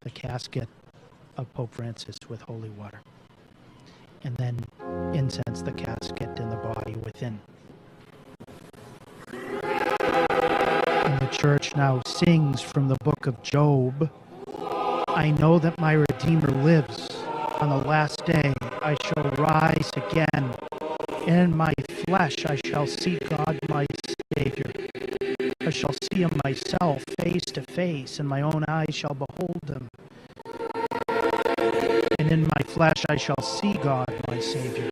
the casket of Pope Francis with holy water, and then incense the casket and the body within. And the church now sings from the book of Job, I know that my Redeemer lives. On the last day I shall rise again. In my flesh I shall see God my Savior. I shall see him myself face to face, and my own eyes shall behold him. And in my flesh I shall see God my Savior.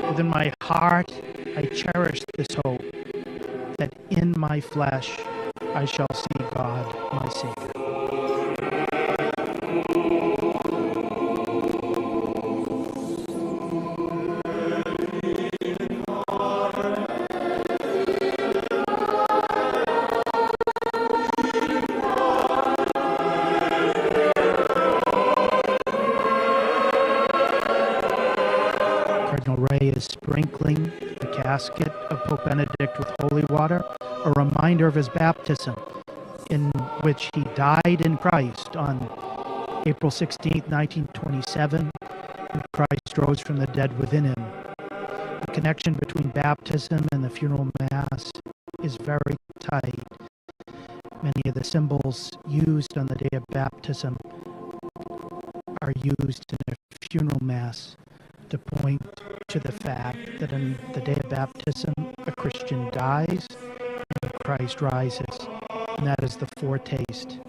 Within my heart I cherish this hope, that in my flesh I shall see God my Savior. Ray is sprinkling the casket of Pope Benedict with holy water, a reminder of his baptism, in which he died in Christ on April 16, 1927, and Christ rose from the dead within him. The connection between baptism and the funeral mass is very tight. Many of the symbols used on the day of baptism are used in a funeral mass to point to the fact that on the day of baptism, a Christian dies and Christ rises. And that is the foretaste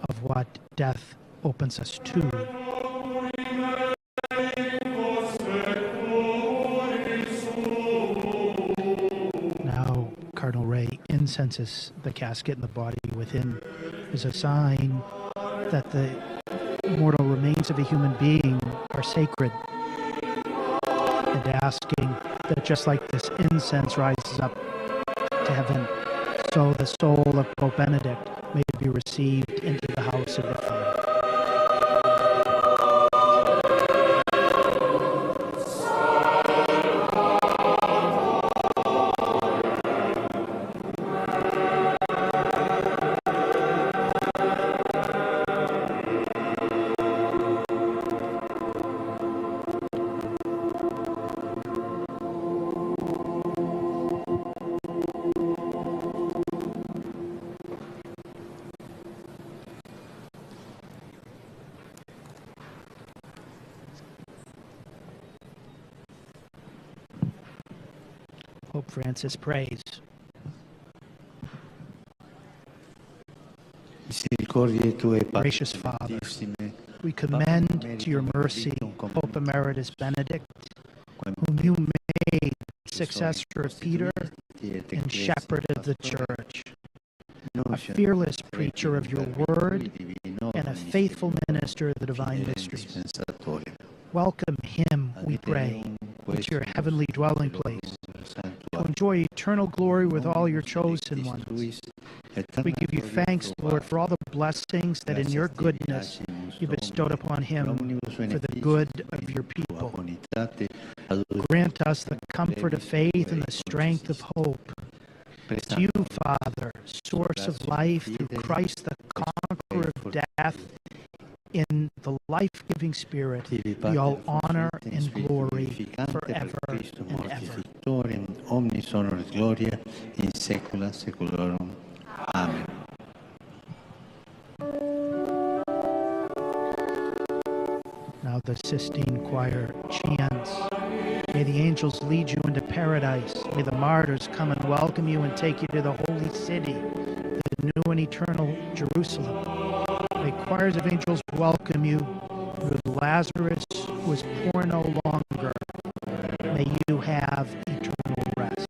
of what death opens us to. Now, Cardinal Ray incenses the casket and the body within as a sign that the mortal remains of a human being are sacred, and asking that just like this incense rises up to heaven, so the soul of Pope Benedict may be received into the house of the Father. Pope Francis prays. Gracious Father, we commend to your mercy Pope Emeritus Benedict, whom you made successor of Peter and shepherd of the Church, a fearless preacher of your word and a faithful minister of the divine mysteries. Welcome him, we pray, into your heavenly dwelling place, to enjoy eternal glory with all your chosen ones. We give you thanks, Lord, for all the blessings that in your goodness you bestowed upon him for the good of your people. Grant us the comfort of faith and the strength of hope. To you, Father, source of life, through Christ the conqueror of death, in the life-giving Spirit, be all honor and glory forever and ever. Amen. Now the Sistine Choir chants, may the angels lead you into paradise. May the martyrs come and welcome you and take you to the holy city, the new and eternal Jerusalem. May choirs of angels welcome you through Lazarus, who is poor no longer. May you have eternal rest.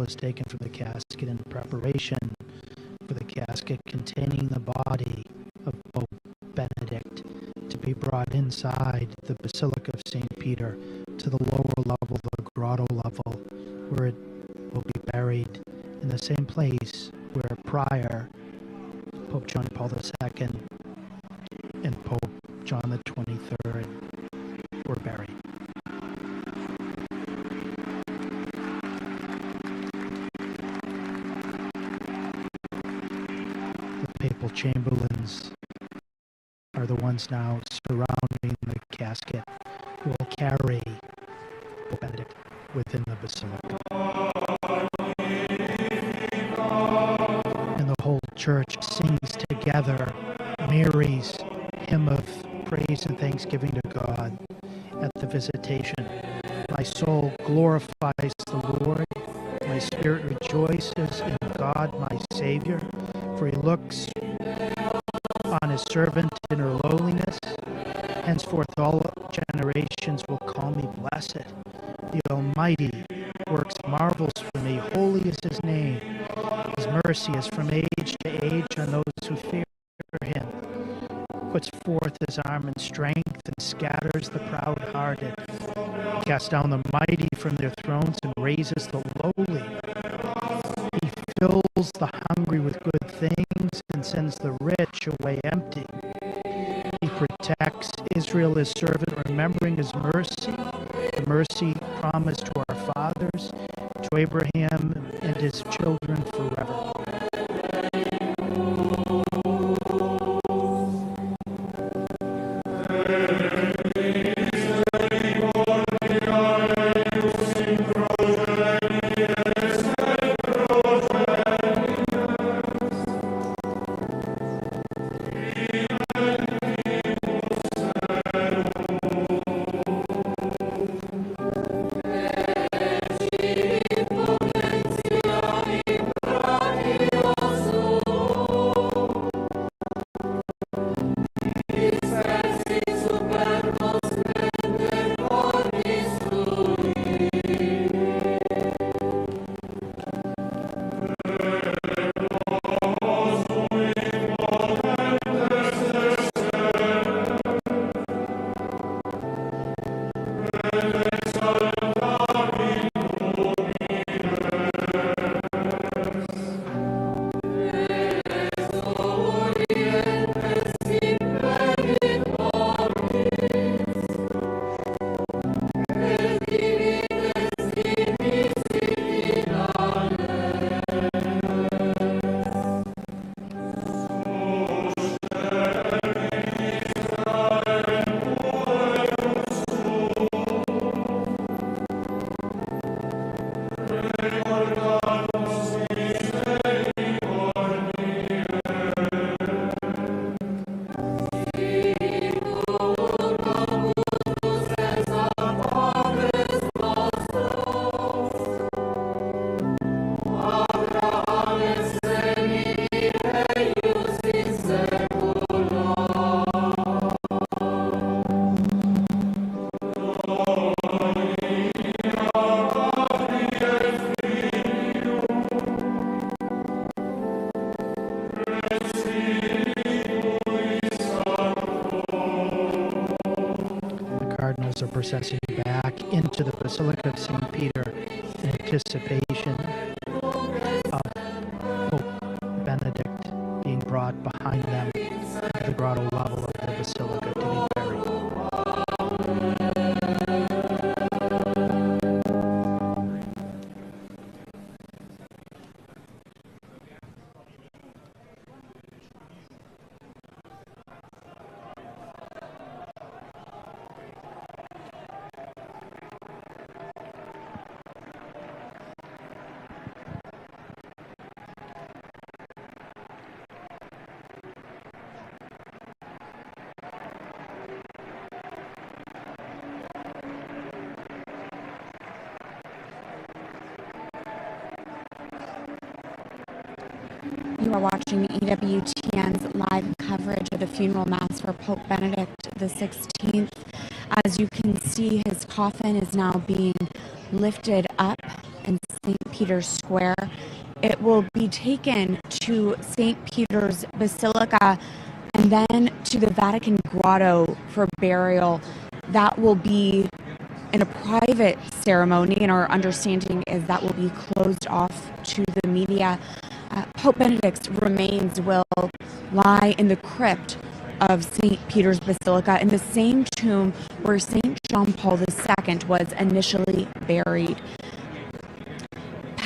is taken from the casket in preparation for the casket containing the body of Pope Benedict to be brought inside the Basilica of St. Peter to the lower level, the grotto level, where it will be buried in the same place where prior Pope John Paul II and Pope John the 23rd were buried. The papal chamberlains are the ones now surrounding the casket who will carry Pope Benedict within the basilica. And the whole church sings together Mary's hymn of praise and thanksgiving to God at the visitation. My soul glorifies the Lord. My spirit rejoices in God, my Savior, for he looks on his servant in her lowliness. Henceforth all generations will call me blessed. The Almighty works marvels for me. Holy is his name. His mercy is from age to age on those who fear him. Puts forth his arm in strength and scatters the proud-hearted. He casts down the mighty from their thrones and raises the lowly. He fills the hungry with good things and sends the rich away empty. He protects Israel, his servant, remembering his mercy, the mercy promised to our fathers, to Abraham and his children forever. Are processing back into the Basilica of St. Peter in anticipation of Pope Benedict being brought behind them to the grotto level of the Basilica to be buried. You are watching EWTN's live coverage of the funeral mass for Pope Benedict the 16th. As you can see, his coffin is now being lifted up in St. Peter's Square. It will be taken to St. Peter's Basilica and then to the Vatican Grotto for burial. That will be in a private ceremony, and our understanding is that will be closed off to the media. Pope Benedict's remains will lie in the crypt of St. Peter's Basilica, in the same tomb where St. John Paul II was initially buried.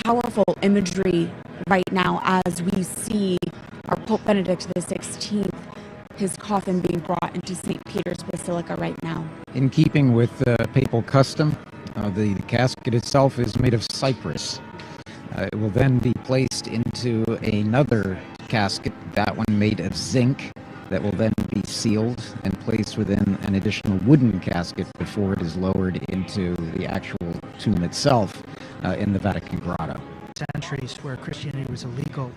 Powerful imagery right now as we see our Pope Benedict XVI, his coffin being brought into St. Peter's Basilica right now. In keeping with papal custom, the casket itself is made of cypress. It will then be placed into another casket, that one made of zinc, that will then be sealed and placed within an additional wooden casket before it is lowered into the actual tomb itself in the Vatican Grotto. Centuries where Christianity was illegal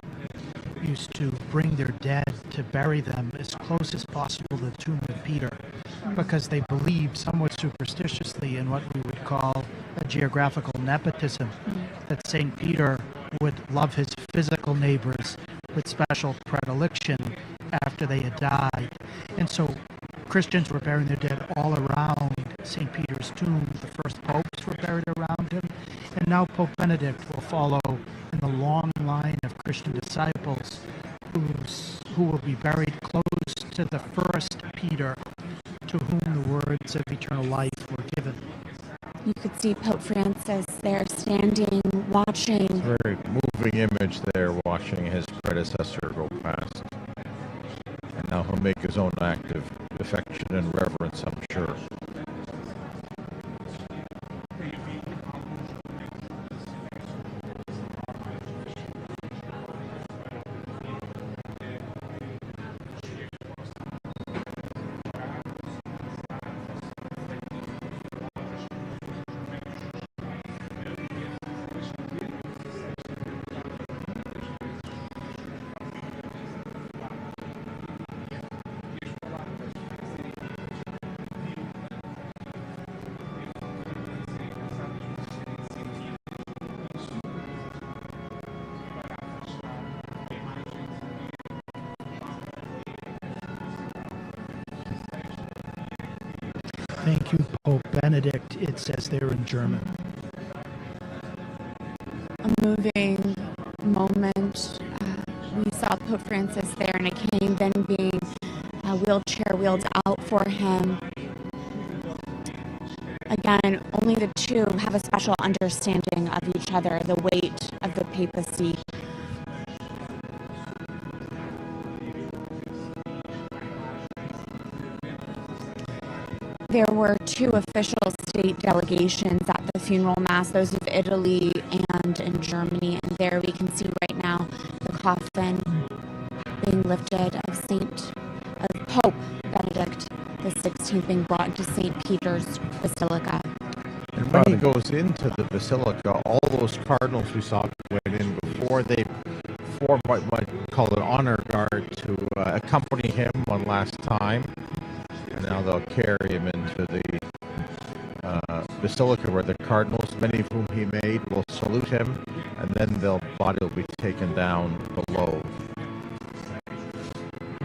used to bring their dead to bury them as close as possible to the tomb of Peter, because they believed somewhat superstitiously in what we would call a geographical nepotism, that St. Peter would love his physical neighbors with special predilection after they had died. And so Christians were burying their dead all around St. Peter's tomb. The first popes were buried around him, and now Pope Benedict will follow in the long line of Christian disciples who will be buried close to the first Peter, to whom the words of eternal life were given. You could see Pope Francis there standing, watching. It's a very moving image there, watching his predecessor go past. And now he'll make his own act of affection and reverence, I'm sure. Thank you, Pope Benedict, it says there in German. A moving moment. We saw Pope Francis there in a cane, then being wheelchair wheeled out for him. Again, only the two have a special understanding of each other, the weight of the papacy. There were two official state delegations at the funeral mass, those of Italy and in Germany. And there we can see right now the coffin being lifted of Pope Benedict XVI being brought into St. Peter's Basilica. And when he goes into the Basilica, all those cardinals we saw went in before, they formed what might call an honor guard to accompany him one last time. And now they'll carry him into the Basilica where the cardinals, many of whom he made, will salute him, and then the body will be taken down below.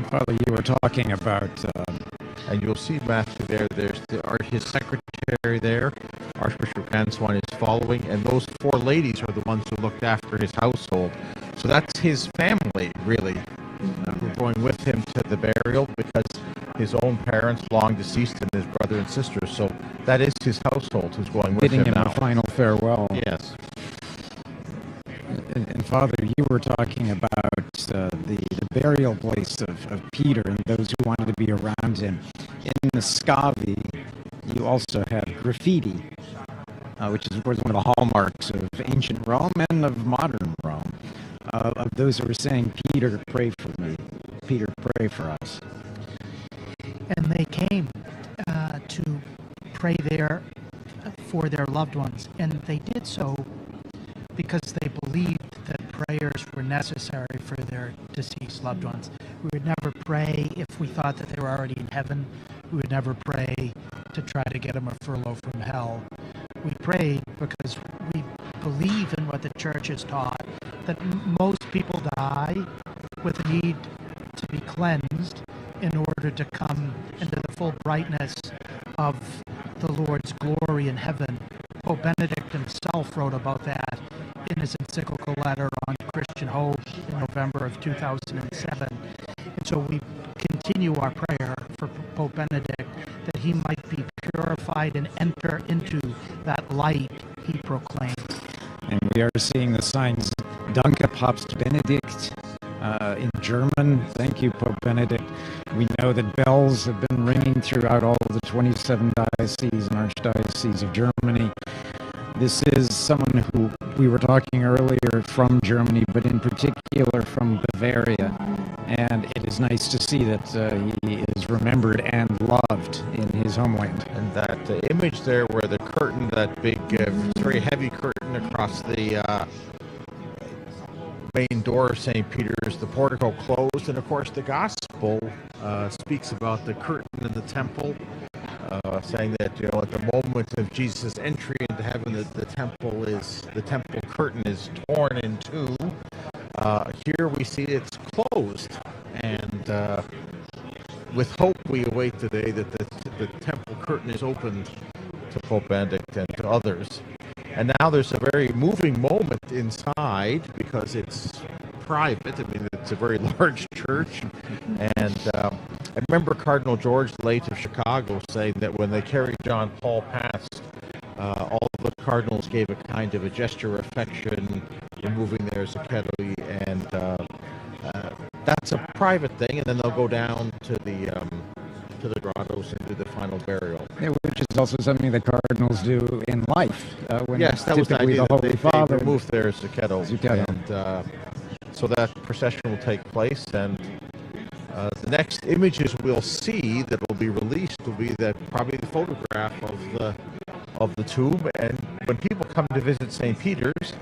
Father, you were talking about... And you'll see Matthew there's his secretary there, Archbishop Ganswein is following, and those four ladies are the ones who looked after his household. So that's his family, really, who are going with him to the burial, because his own parents, long deceased, and his brother and sisters. So that is his household who's going with him now. Bidding him a final farewell. Yes. And Father, you were talking about the burial place of Peter and those who wanted to be around him. In the Scavi, you also have graffiti, which is, of course, one of the hallmarks of ancient Rome and of modern Rome, of those who are saying, Peter, pray for me. Peter, pray for us. And they came to pray there for their loved ones. And they did so because they believed that prayers were necessary for their deceased loved ones. We would never pray if we thought that they were already in heaven. We would never pray to try to get them a furlough from hell. We prayed because we believe in what the church has taught, that most people die with a need to be cleansed in order to come into the full brightness of the Lord's glory in heaven. Pope Benedict himself wrote about that in his encyclical letter on Christian hope in November of 2007. And so we continue our prayer for Pope Benedict that he might be purified and enter into that light he proclaims. And we are seeing the signs, Danke Papst Benedict, in German. Thank you, Pope Benedict. We know that bells have been ringing throughout all of the 27 dioceses and archdioceses of Germany. This is someone who we were talking earlier from Germany, but in particular from Bavaria. And it is nice to see that he is remembered and loved in his homeland. And that image there where the curtain, that big, very heavy curtain across the main door of St. Peter's, the portico closed, and of course the gospel speaks about the curtain in the temple, saying that, you know, at the moment of Jesus' entry into heaven, the temple curtain is torn in two. Here we see it's closed, and with hope we await the day that the temple curtain is opened to Pope Benedict and to others. And now there's a very moving moment inside because it's private. I mean, it's a very large church. And I remember Cardinal George late of Chicago saying that when they carried John Paul past, all the cardinals gave a kind of a gesture of affection, removing their zachetti, and that's a private thing. And then they'll go down to the grottos and do the final burial. Yeah, which is also something that cardinals do in life. When Yes, that was the typically idea. the Holy Father they removed their zacchetto. And so that procession will take place, and the next images we'll see that will be released will be probably the photograph of the tomb. And when people come to visit St. Peter's,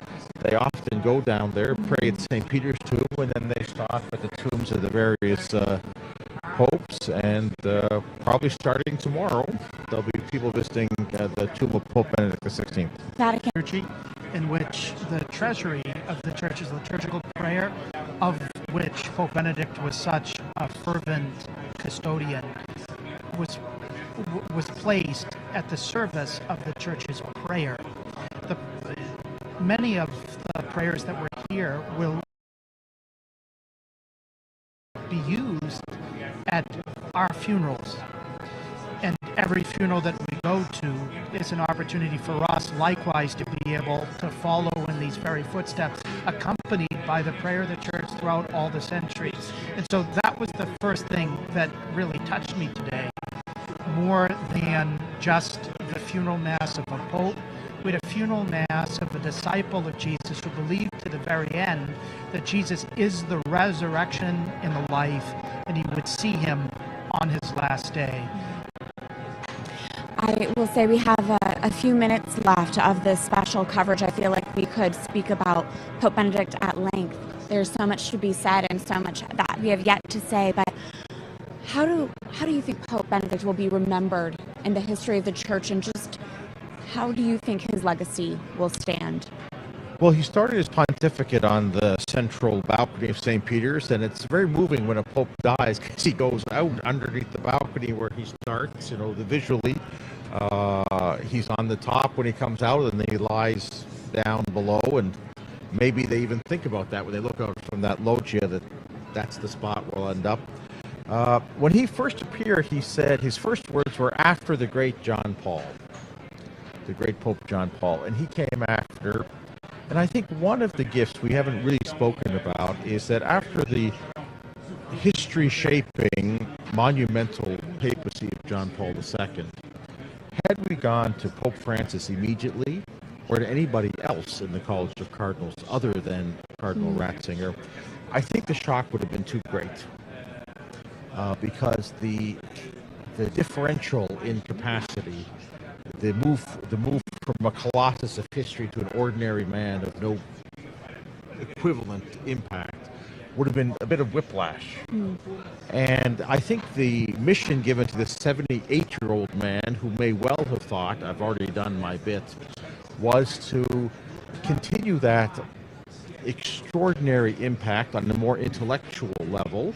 they often go down there, pray at St. Peter's tomb, and then they stop at the tombs of the various popes. And probably starting tomorrow, there'll be people visiting the tomb of Pope Benedict XVI. Vatican. Liturgy in which the treasury of the church's liturgical prayer, of which Pope Benedict was such a fervent custodian, was placed at the service of the church's prayer. Many of the prayers that were here will be used at our funerals. And every funeral that we go to is an opportunity for us likewise to be able to follow in these very footsteps, accompanied by the prayer of the church throughout all the centuries. And so that was the first thing that really touched me today, more than just the funeral mass of a pope. We had a funeral mass of a disciple of Jesus who believed to the very end that Jesus is the resurrection and the life, and he would see him on his last day. I will say we have a few minutes left of this special coverage. I feel like we could speak about Pope Benedict at length. There's so much to be said and so much that we have yet to say, but how do you think Pope Benedict will be remembered in the history of the church, and just how do you think his legacy will stand? Well, he started his pontificate on the central balcony of St. Peter's, and it's very moving when a pope dies because he goes out underneath the balcony where he starts, visually. He's on the top when he comes out, and then he lies down below, and maybe they even think about that when they look out from that loggia, that's the spot where we'll end up. When he first appeared, he said his first words were after the great John Paul, the great Pope John Paul, and he came after. And I think one of the gifts we haven't really spoken about is that after the history-shaping, monumental papacy of John Paul II, had we gone to Pope Francis immediately, or to anybody else in the College of Cardinals other than Cardinal Ratzinger, I think the shock would have been too great. Because the differential in capacity, the move from a colossus of history to an ordinary man of no equivalent impact would have been a bit of whiplash. And I think the mission given to this 78-year-old man, who may well have thought, I've already done my bit, was to continue that extraordinary impact on a more intellectual level,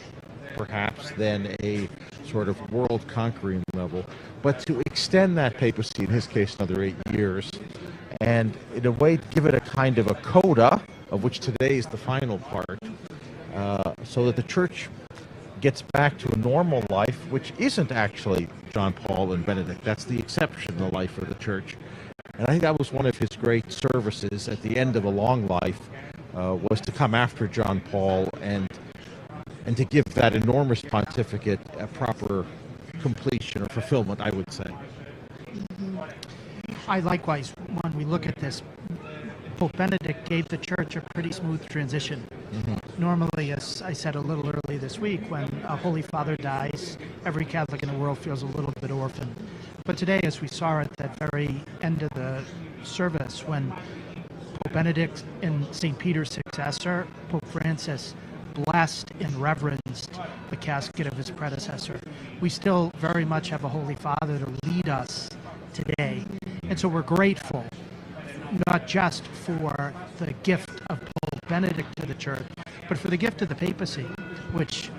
perhaps, than a sort of world-conquering level, but to extend that papacy, in his case, another 8 years, and in a way give it a kind of a coda, of which today is the final part, so that the church gets back to a normal life, which isn't actually John Paul and Benedict. That's the exception in the life of the church. And I think that was one of his great services at the end of a long life, was to come after John Paul and to give that enormous pontificate a proper completion or fulfillment, I would say. I likewise, when we look at this, Pope Benedict gave the church a pretty smooth transition. Normally, as I said a little early this week, when a Holy Father dies, every Catholic in the world feels a little bit orphaned. But today, as we saw at that very end of the service, when Pope Benedict and St. Peter's successor, Pope Francis, blessed and reverenced the casket of his predecessor, we still very much have a Holy Father to lead us today. And so we're grateful, not just for the gift of Pope Benedict to the church, but for the gift of the papacy, which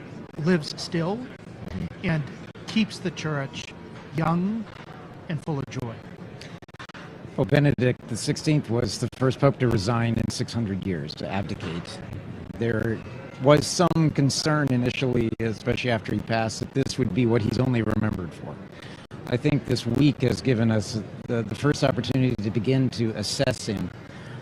lives still and keeps the church young and full of joy. Pope Benedict XVI was the first pope to resign in 600 years, to abdicate. There was some concern initially, especially after he passed, that this would be what he's only remembered for. I think this week has given us the first opportunity to begin to assess him,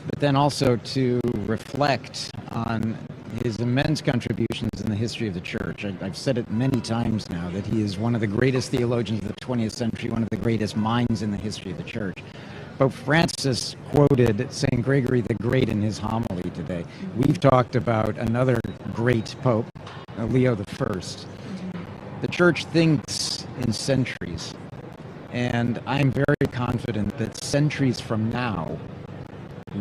but then also to reflect on his immense contributions in the history of the Church. I've said it many times now that he is one of the greatest theologians of the 20th century, one of the greatest minds in the history of the Church. Pope Francis quoted St. Gregory the Great in his homily today. We've talked about another great pope, Leo I. The Church thinks in centuries, and I'm very confident that centuries from now,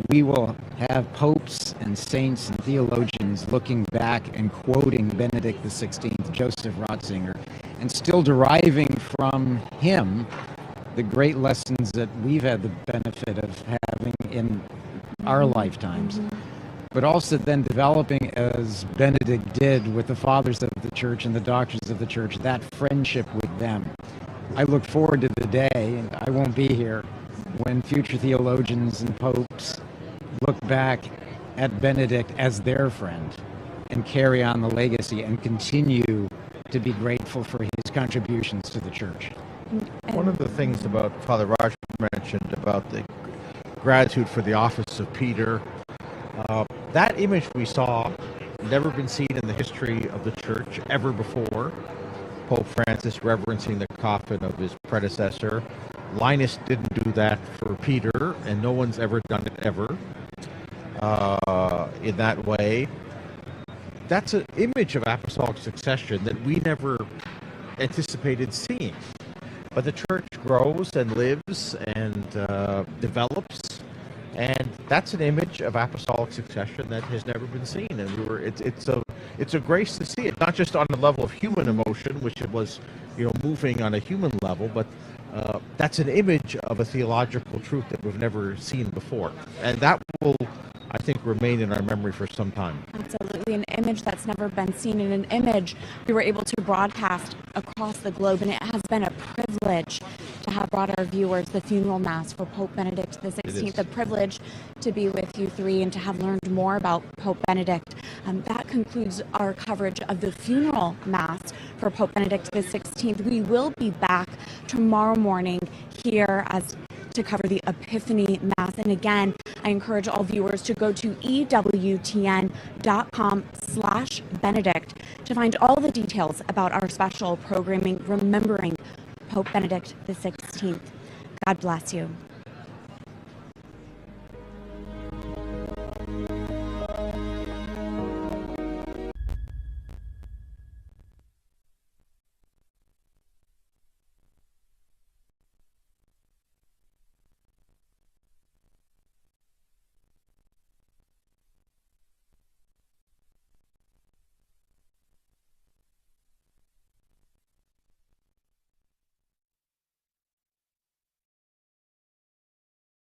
we will have popes and saints and theologians looking back and quoting Benedict XVI, Joseph Ratzinger, and still deriving from him the great lessons that we've had the benefit of having in our lifetimes, but also then developing, as Benedict did with the fathers of the church and the doctors of the church, that friendship with them. I look forward to the day, and I won't be here, when future theologians and popes look back at Benedict as their friend and carry on the legacy and continue to be grateful for his contributions to the church. One of the things about Father Roger mentioned about the gratitude for the office of Peter, that image we saw, never been seen in the history of the church ever before. Pope Francis reverencing the coffin of his predecessor. Linus didn't do that for Peter, and no one's ever done it ever in that way. That's an image of apostolic succession that we never anticipated seeing. But the church grows and lives and develops, and that's an image of apostolic succession that has never been seen. And it's a grace to see it, not just on the level of human emotion, which it was, moving on a human level, but that's an image of a theological truth that we've never seen before, and that will, I think, remain in our memory for some time. Absolutely, an image that's never been seen, and an image we were able to broadcast across the globe, and it has been a privilege to have brought our viewers the funeral mass for Pope Benedict XVI, the privilege to be with you three and to have learned more about Pope Benedict. That concludes our coverage of the funeral mass for Pope Benedict XVI. We will be back tomorrow morning here to cover the Epiphany Mass. And again, I encourage all viewers to go to ewtn.com/Benedict to find all the details about our special programming remembering Pope Benedict XVI. God bless you.